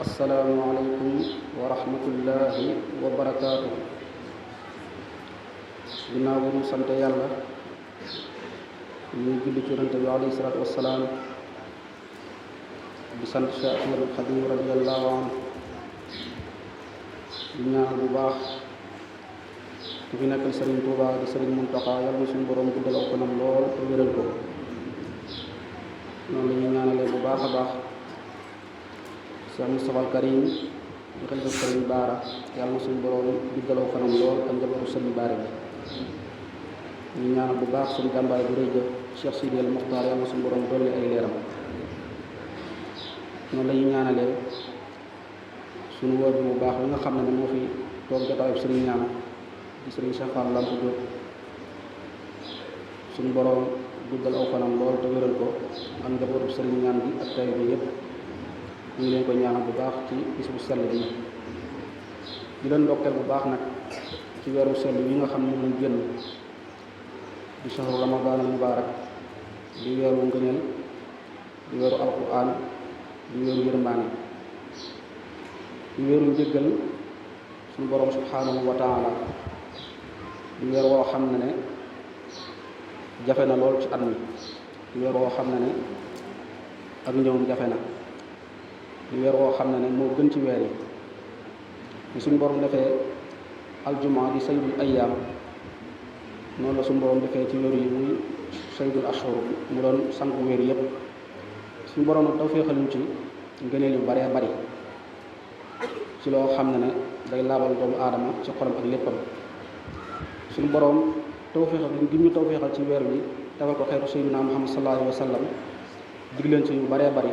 asalaamualeykum wa rahmatullahi wa barakaatu. ginnaaw bi mu sant yàlla ñuy julli ci yonente bi alayhi salaatu wassalaam di sant Cheikh Ahmadul Xadim radiallahu anhu di ñaanal bu baax ku fi nekkal Sëriñ Tuuba di Sëriñ Muntaxa yàlla na suñu borom guddal aw fanam lool te wéral ko. noonu la ñuy ñaanalee bu baax a baax Cheikh Moustapha al Karim di xalifa Sëriñ Baara yàlla na suñu borom guddal aw fanam lool ak njabootu Sëriñ Baara bi. ñu ñaanal bu baax suñu jàmbaay bu rëy ja Cheikh Sidi al Muxtaar yàlla na suñu borom dolli ay leeram. noonu la ñuy ñaanalee suñu wóor bi bu baax li nga xam ne moo fi toog jotaayu Sëriñ ñaan di Sëriñ Cheikh Fall Lamp Diop suñu borom guddal aw fanam lool te wéral ko ak njabootu Sëriñ ñaan bi ak tay bi yépp ñu ngi leen ko ñaanal bu baax ci bis bu sell bi di leen ndokkeel bu baax nag ci weeru sell yi nga xam ne moom lañ génn di shahru ramadan al mubarak di weeru ngëneel di weeru alquran di weeru yërmaane di weeru njëggal suñu borom subhanahu wa taala di weer woo xam ne jafe na lool ci at mi di weer woo xam ne ak ñëwum jafe na di weer woo xam ne moo gën ci weer yi di suñu borom defee aljumaa di sayyidul ayyaam noonu la suñu borom defee ci weer yi muy sayyidul ashhur mu doon sangu weer yépp suñu borom nag tawféexaluñ ci ngëneel yu baree bari ci loo xam ne day laabal doomu aadama ci xolam ak léppam suñu borom tawféexal gi ñu tawféexal ci weer bi defal ko xeetu sayyidina Muhammad sallallahu alayhi wa sallam dig leen ci yu baree bari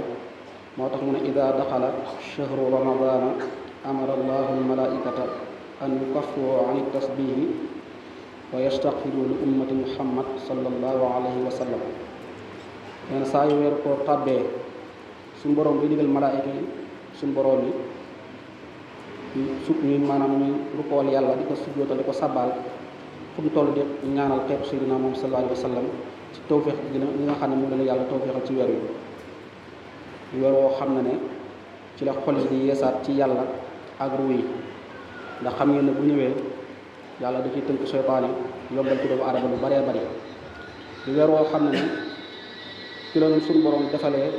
moo tax mu ne ida daxala chahru ramadana amara allahu almalaikata an yukaffiru an tasbihi wa yastaghfiru li ummati muhammad sallallahu alayhi wa sallam. nee na saa yu weeru koor tàbbee suñu borom bi digal malaayika yi suñu borom yi ñuy maanaam ñuy rukool yàlla di ko sujjóotal di ko sabbaal fu mu toll di ñaanal xeetu sayyidina moom sallallahu alayhi wa sallam ci tawféex gi nga xam ne moom la yàlla tawféexal ci weer wi weer woo xam ne ci la xol yi di yeesaat ci yàlla ak ruu yi ndax xam ngeen ne bu ñëwee yàlla da ciy tënk seytaane yombal ci doomu aadama lu baree bari di weer woo xam ne ci la suñu borom defalee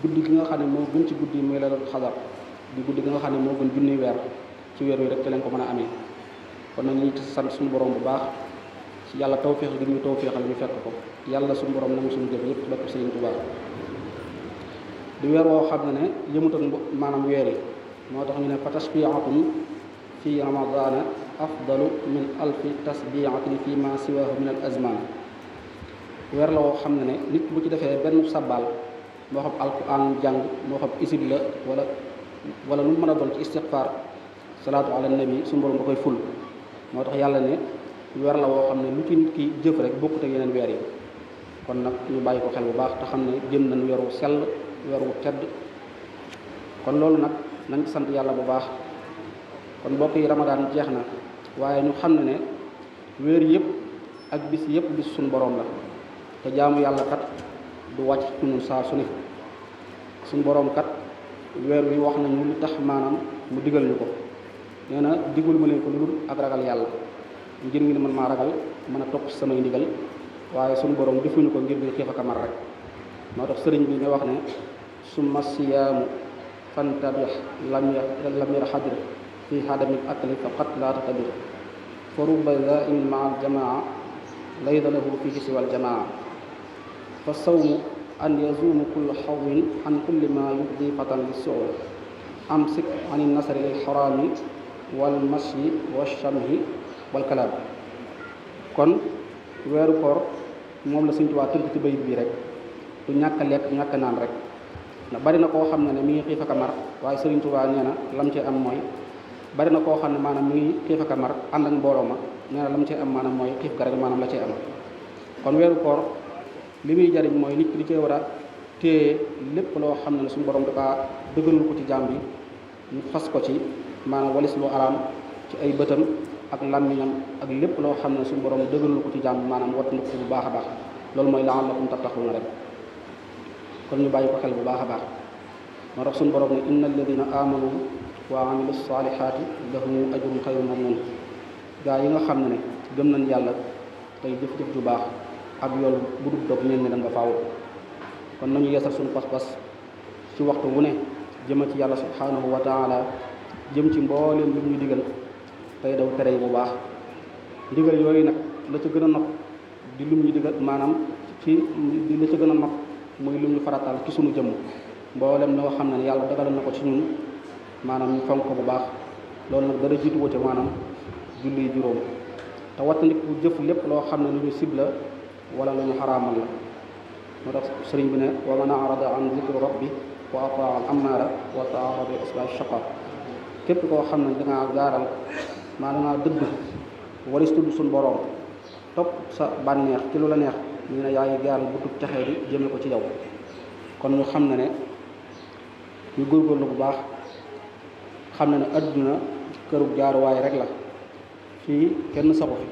guddi gi nga xam ne moo gën ci guddi muy la doon xadar di guddi gi nga xam ne moo gën junni weer ci weer wi rek ci leen ko mën a amee kon nag ñu ci sant suñu borom bu baax ci yàlla tawféex gi ñu tawféexal ñu fekk ko yàlla suñu borom nangu suñu jëf yépp ci barke Sëriñ Tuubaa di weer woo xam ne yëmut ak maanaam weer yi moo tax ñu ne fa tasbihatum fi ramadana afdalu min alfi tasbihatin fi ma siwahu min al azman weer la woo xam ne nit bu ci defee benn sabbaal moo xam alquran jàng moo xam isib la wala lu mën a doon ci istighfar salaatu ala nabi suñu borom da koy ful moo tax yàlla ne weer la woo xam ne lu ci nit ki jëf rek bokkut ak yeneen weer yi kon nag ñu bàyyi ko xel bu baax te xam ne jëm nañ weeru sell weeru tedd kon loolu nag nañ ci sant yàlla bu baax kon mbokk yi ramadaan jeex na waaye ñu xam ne weer yëpp ak bis yëpp bis suñu borom la te jaamu yàlla kat du wàcc ci ñun saa su ne suñu borom kat weer wi wax nañu lu tax maanaam mu digal ñu ko nee na digul ma leen ko lu dul ak ragal yàlla ngir ngeen mën maa ragal mën a topp samay ndigal waaye suñu borom defuñu ko ngir di xiif ak mar rek moo tax sëriñ bi ne wax ne summa siyaamu fantabih lam yara xadir fi hadamil akli faqat laa tatabir fa rubba zaimin maa aljamaa laysa lahu fihi siwa aljamaa fa sawmu an yazuumu kullu xawwin an kulli ma yubdi fatan li suur amsik an nasari lil xaraami wal masyi wa shamhi wal kalaam. kon weeru koor moom la Sëriñ Tuubaa tënk ci bayit bii rek du ñàkk a lekk ñàkk a naan rek ndax bari na koo xam ne mi ngi xiif ak a mar waaye Sëriñ Tuubaa nee na lam cee am mooy bari na koo xam ne maanaam mi ngi xiif ak a mar ànd ak mbooloo ma nee na lam cee am maanaam mooy xiif ga rek maanaam la cee am. kon weeru koor li muy jariñ mooy nit ki di cee war a téye lépp loo xam ne suñu borom dafa dëggalul ko ci jaam bi ñu fas ko ci maanaam walis lu araam ci ay bëtam ak làmmiñam ak lépp loo xam ne suñu borom dëggalul ko ci jaam bi maanaam wattandu ko bu baax a baax loolu mooy la'allakum tattaquuna rek kon ñu bàyyi ko xel bu baax a baax moo tax suñu borom ne inna alladina amanu wa amilu salihaati lahum ajrun xayru mamnun gaa yi nga xam ne gëm nañ yàlla tey jëf-jëf ju baax ak yool bu dul dog ñeen ne da nga faaw. kon nañu yeesal suñu pas-pas ci waxtu wu ne jëma ci yàlla subhanahu wa taala jëm ci mbooleem lu ñu digal tey daw tere yi bu baax. ndigal yooyu nag la ca gën a not di lu ñu digal maanaam ci di la ca gën a not muy lu ñu farataal ci sunu jëmm mboolem loo xam ne yàlla dagal na ko ci ñun maanaam ñu fonk ko bu baax. loolu nag dara jiitu wute maanaam julli juróom te wattandiku jëf lépp loo xam ne lu ñu sib la wala lu ñu xaraamal la. moo tax sëriñ bi ne wa man arada an zikri rabbi wa ataa al amaara wa taarada bi asbaabi shaqa képp koo xam ne dangaa gaaral maa dangaa dëdd walis tudd suñ boroom topp sa bànneex ci lu la neex ñu ne yaa ngi gaaral bu tub texee di jëme ko ci yow. kon ñu xam ne ñu góorgóorlu bu baax xam ne adduna kërug jaaruwaay rek la fii kenn saxu fi.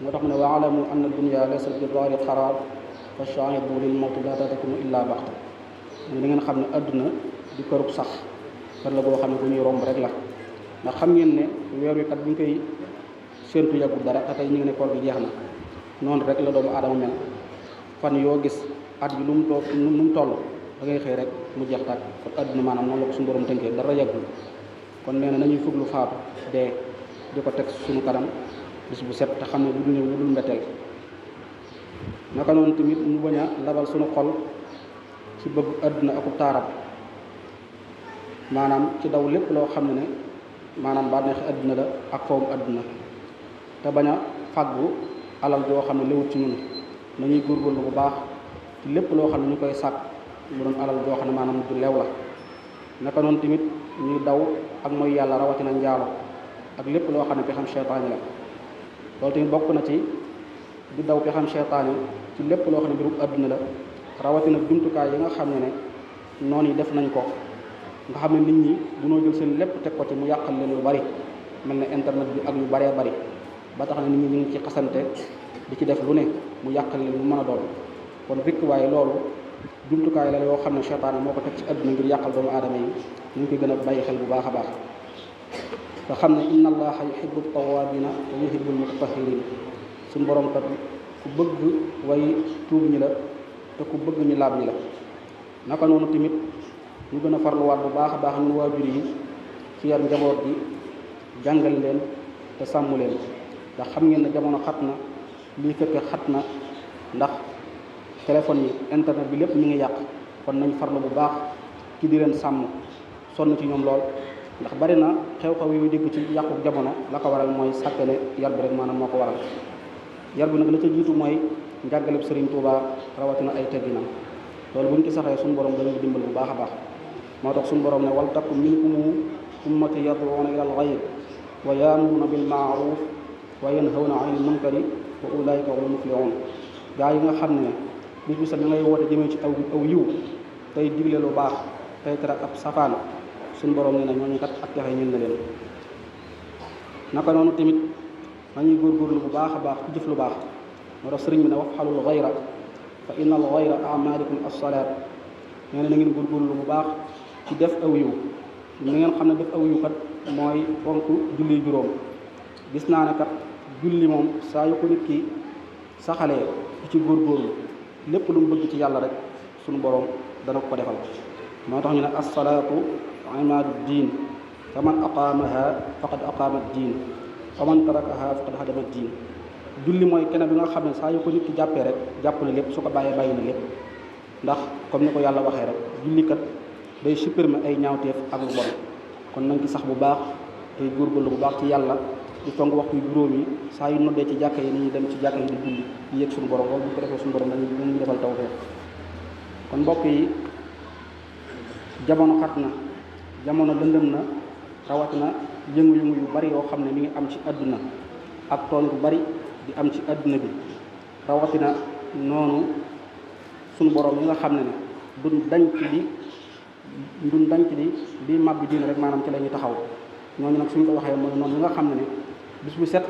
moo tax mu ne wa alamu anna dunya laysa bi daari xaraar fa shaahidu lil mawti laa tatakunu illa baxta. da ngeen xam ne adduna di kërug sax kër la boo xam ne bu ñuy romb rek la. ndax xam ngeen ne weer wi kat bu ñu koy séentu yàggul dara te tey ñu ngi ne koor gi jeex na noonu rek la doomu aadama mel. fan yoo gis at yi lu mu toll da ngay xëy rek mu jeex tàkk. kon adduna maanaam noonu la ko suñu borom tënkee dara yàggul. kon nee na nañuy fuglu faatu dee di ko teg suñu kanam bis bu set te xam ne du ñëw lu dul mbetteel. naka noonu tamit ñu bañ a labal suñu xol ci bëgg adduna akub taarab maanaam ci daw lépp loo xam ne maanaam bànneexi adduna la ak fawum adduna te bañ a fàggu alal joo xam ne léwut ci ñun. nañuy góorgóorlu bu baax ci lépp loo xam ne ñu koy sàkk mu doon alal joo xam ne maanaam du lew la. naka noonu tamit ñuy daw ak mooy yàlla rawatina njaalo ak lépp loo xam ne pexam seytaane la. loolu tamit bokk na ci di daw pexam seytaane ci lépp loo xam ne mbirum adduna la rawatina jumtukaay yi nga xam ne noonu yi def nañ ko nga xam ne nit ñi bunoo jël seen lépp teg ko ci mu yàqal leen lu bari mel ne internet bi ak yu baree bari ba tax na nit ñi ñu ngi ci xasante di ci def lu ne mu yàqal leen lu mën a doon. kon rikk waaye loolu jumtukaay la yoo xam ne seytaane moo ko teg ci adduna ngir yàqal doomu aadama yi ñu ngi koy gën a bàyyi xel bu baax a baax. nga xam ne inna allaha yuhibbu tawabina wa yuhibbul mutatahhirin suñu borom kat ku bëgg way tuub ñi la te ku bëgg ñu laab ñi la. naka noonu tamit ñu gën a farluwaat bu baax a baax ñun waajur yi ci yar njaboot gi jàngal leen te sàmm leen. ndax xam ngeen ne jamono xat na lii fekke xat na ndax téléphone yi internet bi lépp mi ngi yàq. kon nañ farlu bu baax ci di leen sàmm sonn ci ñoom lool ndax bari na xew-xew yooyu dégg ci yàqu jamono la ko waral mooy sàkkale yar bi rek maanaam moo ko waral. yar bi nag la ca jiitu mooy njàngaleb Sëriñ Tuubaa rawatina ay tegginam loolu buñ ci saxee suñu borom dañu dimbal bu baax a baax. moo tax suñu borom ne wal takum minkum ummati yad'uuna ila al-ghayr wa ya'muruuna bil ma'ruf wa yanhawna 'anil munkari wa ulaa'ika humul muflihun. gaa yi nga xam ne bis bu set da ngay woote jëmee ci aw yiw tey digle lu baax tey tere ab safaan suñu borom nee na ñooñu kat ak texe ñeel na leen. naka noonu tamit nañuy góorgóorlu bu baax a baax ci jëf lu baax. moo tax sëriñ bi ne wafxalul xayra fa inna al xayra amalikum as-salaat. nee na ngeen góorgóorlu bu baax ci def aw yiw. na ngeen xam ne def aw yiw kat mooy fonk julli juróom. gis naa ne kat julli moom saa yu ko nit ki saxalee ci góorgóorlu lépp lu mu bëgg ci yàlla rek suñu borom dana ko defal. moo tax ñu ne as-salaatu imaadu diin fa man aqaamaha faqad aqaama diin wa man tarakaha faqad hadama diin. julli mooy kenn bi nga xam ne saa yu ko nit ki jàppee rek jàpp na lépp su ko bàyyee bàyyi na lépp. ndax comme ni ko yàlla waxee rek jullikat day supprimer ay ñaawteef ak lu bon. kon nañ ci sax bu baax tey góorgóorlu bu baax ci yàlla di fonk waxtu juróom yi saa yu noddee ci jàkka yi ni ñuy dem ci jàkka yi di julli di yëg suñu borom loolu bu ko defee suñu borom dañuy defal tawfeex. kon mbokk yi jamono xat na jamono lëndëm na rawatina yëngu-yëngu yu bari yoo xam ne mi ngi am ci àdduna ak tooñ bu bari di am ci àdduna bi rawatina noonu suñu borom yi nga xam ne duñ dañ ci di màbbi diine rek maanaam ci la ñuy taxaw. ñooñu nag suñ ko waxee mooy noonu nga xam ne bis bu set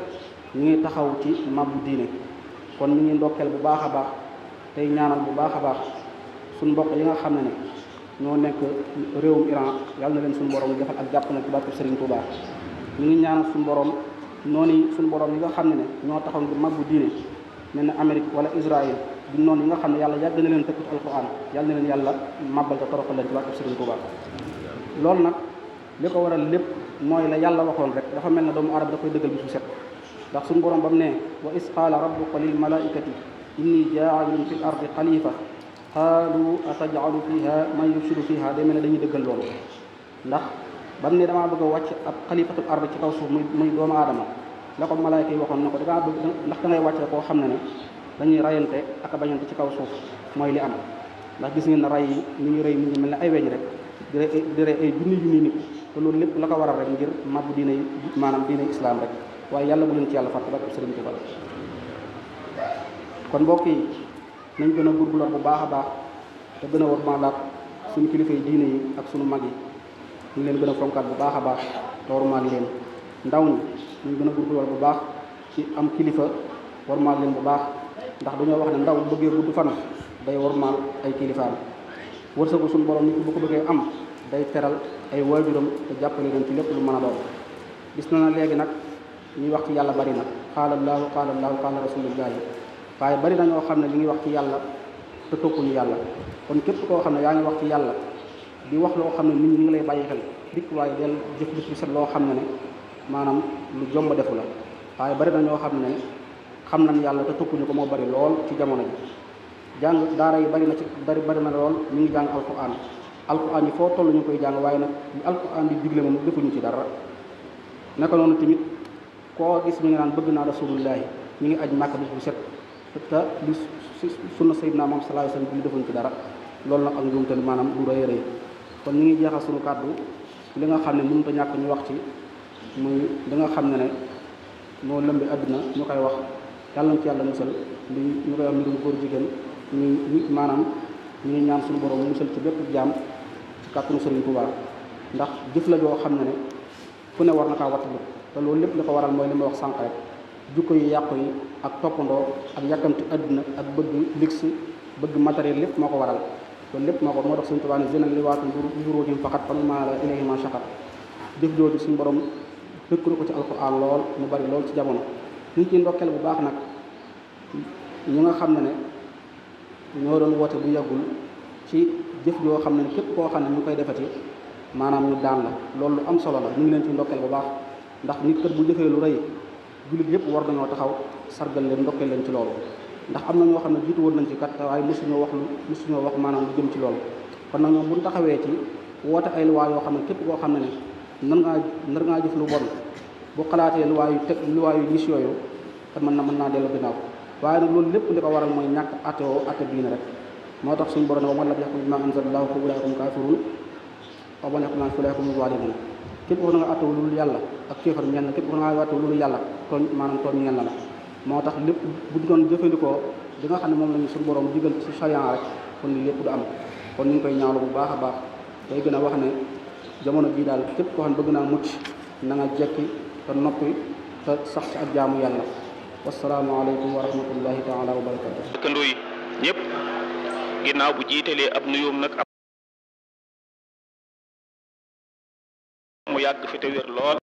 ñu ngi taxaw ci màbbu diine. kon ñu ngi ndokkeel bu baax a baax tey ñaanal bu baax a baax suñ mbokk yi nga xam ne ñoo nekk réewum Iran yàlla na leen suñu borom defal ak jàpp na ci barke Serigne Touba. ñu ngi ñaanal suñu borom noonu suñu borom yi nga xam ne ñoo taxaw ngir màggu diine mel na Amérique wala Israël di noonu yi nga xam ne yàlla yàgg na leen tëkku ci alquran yàlla na leen yàlla màbbal te toroxal leen ci barke Serigne Touba. loolu nag li ko waral lépp mooy la yàlla waxoon rek dafa mel ne doomu arab da koy dëggal bi su set ndax suñu borom ba mu ne wa is qaala rabbuka lil malaikati inni jaa'ilun fil ardi xalifa qaalu atajalu fiha man yufsidu fiha day mel ne dañuy dëggal loolu ndax ba mu ne damaa bëgg a wàcc ab xalifatul ardi ci kaw suuf muy doomu aadama la ko malaayka yi waxoon na ko dangaa bëgg ndax da ngay wàcc koo xam ne dañuy rayante ak a bañante ci kaw suuf mooy li am ndax gis ngeen ne ray yi ni ñu rey nit ñi mel ne ay weñ rek di rey ay junni nit te loolu lépp la ko waral rek ngir mabbu diine maanaam diine islam rek waaye yàlla bu leen ci yàlla fàtte barke Sëriñ Tuubaa kon mbokk yi nañ gën a góorgóorlu bu baax a baax te gën a war maalaat suñu kilifa yi diine yi ak suñu mag yi ñu leen gën a fonkaat bu baax a baax te warmaal leen ndaw ñi ñu gën a góorgóorlu bu baax ci am kilifa warmaal leen bu baax ndax dañoo wax ne ndaw bu bëggee gudd fan day warmaal ay kilifaam wërsëgu suñu borom nit ki bu ko bëggee am day teral ay waajuram te jàppale leen ci lépp lu mën a doon gis na léegi nag ñuy wax ci yàlla bari na qaala qaala rasulullahi waaye bari na ñoo xam ne li ngi wax ci yàlla te toppuñu yàlla kon képp koo xam ne yaa ngi wax ci yàlla di wax loo xam ne nit ñi ngi lay bàyyi xel dikk waaye del jëf jëf bu set loo xam ne maanaam lu jomb defu la waaye bari na ñoo xam ne xam nañ yàlla te toppuñu ko moo bari lool ci jamono ji jàng daara yi bari na lool ñu ngi jàng alquran yi foo toll ñu koy jàng waaye nag li alquran di digle moom defuñu ci dara naka noonu tamit koo gis mi ngi naan bëgg naa rasulullahi ñu ngi aj màkk bis bu set te li sunna sayyidina moom sallallahu alayhi wasallam bi defuñu ci dara loolu nag ak njuumte maanaam du rëy rëy kon ñu ngi jeexal suñu kàddu li nga xam ne mënut a ñàkk ñu wax ci muy li nga xam ne moo lëmbi àdduna ñu koy wax yàlla na ci yàlla musal li ñu koy wax mbirum góor jigéen ñu maanaam ñu ngi ñaan suñu borom musal ci bépp jaam ci kàttanu Sëriñ Tuubaa ndax jëf la joo xam ne fu ne war na kaa wattu te loolu lépp li ko waral mooy li ma wax sànq rek jukko yi yàqu yi ak toppandoo ak yàkkamti àdduna ak bëgg luxe bëgg matériel lépp moo ko waral loolu lépp moo tax Sëriñ Tuubaa ne zinal li waatu nduróojim faqat fa ma la ilayhi ma shaqat jëf jooju suñu borom dëkk na ko ci alxuraan lool mu bari lool ci jamono ñu ci ndokkeel bu baax nag ñi nga xam ne ñoo doon woote bu yàggul ci jëf joo xam ne képp koo xam ne ñu ngi koy defati maanaam ñu daan la loolu lu am solo la ñu ngi leen ci ndokkeel bu baax ndax nit kat bu jëfee lu rëy jullit yëpp war nañoo taxaw sargal leen ndokkeel leen ci loolu ndax am na ñoo xam ne jiitu woon nañ ci kat waaye mosuñoo wax maanaam lu jëm ci loolu kon nag ñoom bu ñu taxawee ci woote ay luwaa yoo xam ne képp koo xam ne nar ngaa jëf lu bon bu xalaatee luwaa yu gis yooyu te mën naa dellu ginnaaw waaye nag loolu lépp li ko waral mooy ñàkk atte diine rek moo tax suñu borom ne wa man lam yaxkum bimaa anzalallahu fa ulaa'ika humul kaafiruun wa man yaxkum fa ulaa'ika humu zaalimuun képp ko na nga attewu loolu yàlla ak kéefar ñeel na képp ko na nga attewu loolu yàlla tooñ ñeel na la moo tax lépp bu doon jëfandikoo di nga xam ne moom lañu suñu borom digal ci charia rek kon li lépp du am kon ñu ngi koy ñaawlu bu baax a baax day gën a wax ne jamono bii daal képp koo xam ne bëgg naa mucc na nga jekki te noppi te sax ci ak jaamu yàlla wasalaamaaleykum wa rahmatullahi taala wa barakatu dëkkandoo yi ñëpp ginnaaw bu jiitalee ab nuyoom nag mu yàgg fi te wér lool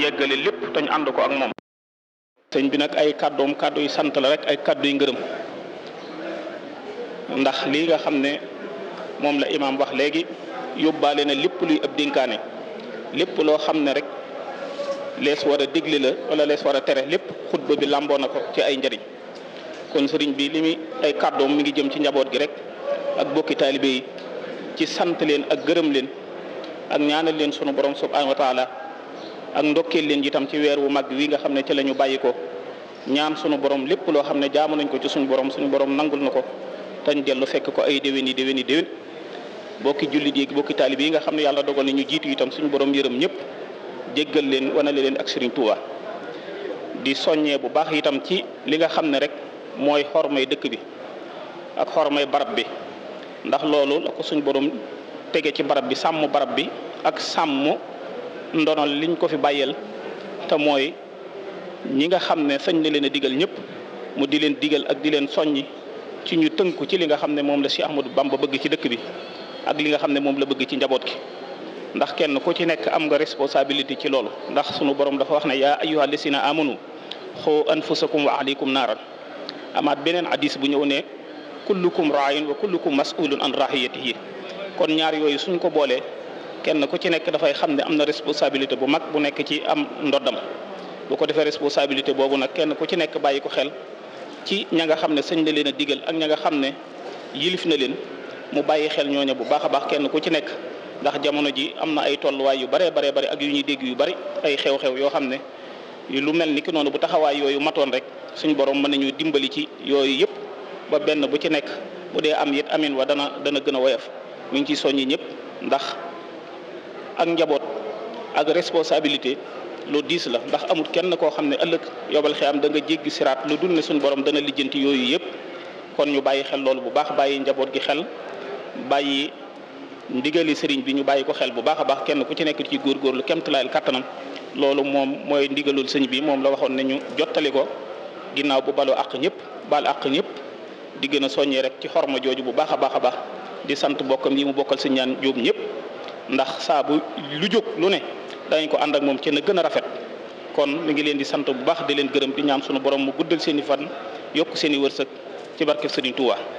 yeggale lépp te ñu ànd ko ak moom sëñ bi nag ay kàddoom kàddu yu sant la rek ay kàddu yu ngërëm ndax lii nga xam ne moom la imaam wax léegi yóbbaale na lépp luy ab dénkaane lépp loo xam ne rek lees war a digle la wala lees war a tere lépp xutba bi làmboo na ko ci ay njëriñ kon sëriñ bi li muy ay kàddoom mi ngi jëm ci njaboot gi rek ak bokki taalibe yi ci sant leen ak gërëm leen ak ñaanal leen sunu borom subhanahu wa taala ak ndokkeel leen itam ci weer wu mag wi nga xam ne ci la ñu bàyyi ko ñaan sunu borom lépp loo xam ne jaamu nañ ko ci suñu borom nangul na ko tañ dellu fekk ko ay déwén bokki jullit yi bokki taalibe yi nga xam ne yàlla dogal na ñu jiitu itam suñu borom yërëm ñëpp jéggal leen wanale leen ak Serigne Touba di soññee bu baax itam ci li nga xam ne rek mooy xormay dëkk bi ak xormay barab bi ndax loolu la ko suñu borom tege ci barab bi sàmm barab bi ak sàmm ndonol liñ ko fi bàyyeel te mooy ñi nga xam ne sañ na leen a digal ñëpp mu di leen digal ak di leen soññi ci ñu tënku ci li nga xam ne moom la Cheikh Ahmadou Bamba bëgg ci dëkk bi ak li nga xam ne moom la bëgg ci njaboot gi ndax kenn ku ci nekk am nga responsabilité ci loolu ndax sunu borom dafa wax ne yaa ayyuhal lazina amanu xoo anfusakum wa ahlikum naaran amaat beneen hadis bu ñëw ne kullukum raayin wa kullukum mas'ulun an rahiyatihi kon ñaar yooyu suñ ko boolee kenn ku ci nekk dafay xam ne am na responsabilité bu mag bu nekk ci am ndoddam bu ko defee responsabilité boobu nag kenn ku ci nekk bàyyi ko xel ci ña nga xam ne sëñ na leen a digal ak ña nga xam ne yilif na leen mu bàyyi xel ñooña bu baax a baax kenn ku ci nekk ndax jamono ji am na ay tolluwaay yu bare ak yu ñuy dégg yu bari ay xew-xew yoo xam ne lu mel ni ki noonu bu taxawaay yooyu matoon rek suñ borom mën nañu dimbali ci yooyu yëpp ba benn bu ci nekk bu dee am it amin wa dana gën a woyof mu ngi ciy soññi ñëpp ndax ak njaboot ak responsabilité lu diis la ndax amul kenn koo xam ne ëllëg yobal xiyam da nga jéggi siraat lu dul ne suñ borom dana lijjanti yooyu yëpp kon ñu bàyyi xel loolu bu baax bàyyi njaboot gi xel bàyyi ndigali sëriñ bi ñu bàyyi ko xel bu baax a baax kenn ku ci nekk ci góorgóorlu kemtalaayal kattanam loolu moom mooy ndigalul sëñ bi moom la waxoon ne ñu jottali ko ginnaaw bu baloo àq ñëpp baal àq ñëpp di gën a soññee rek ci xorma jooju bu baax a baax a baax di sant bokkam yi mu bokkal sëñ ñaan jóob ñëpp ndax saa bu lu jóg lu ne dañ ko ànd ak moom ci na gën a rafet kon mi ngi leen di sant bu baax di leen gërëm di ñaan sunu borom mu guddal seen i fan yokk seen i wërsëg ci barke Sëriñ Tuubaa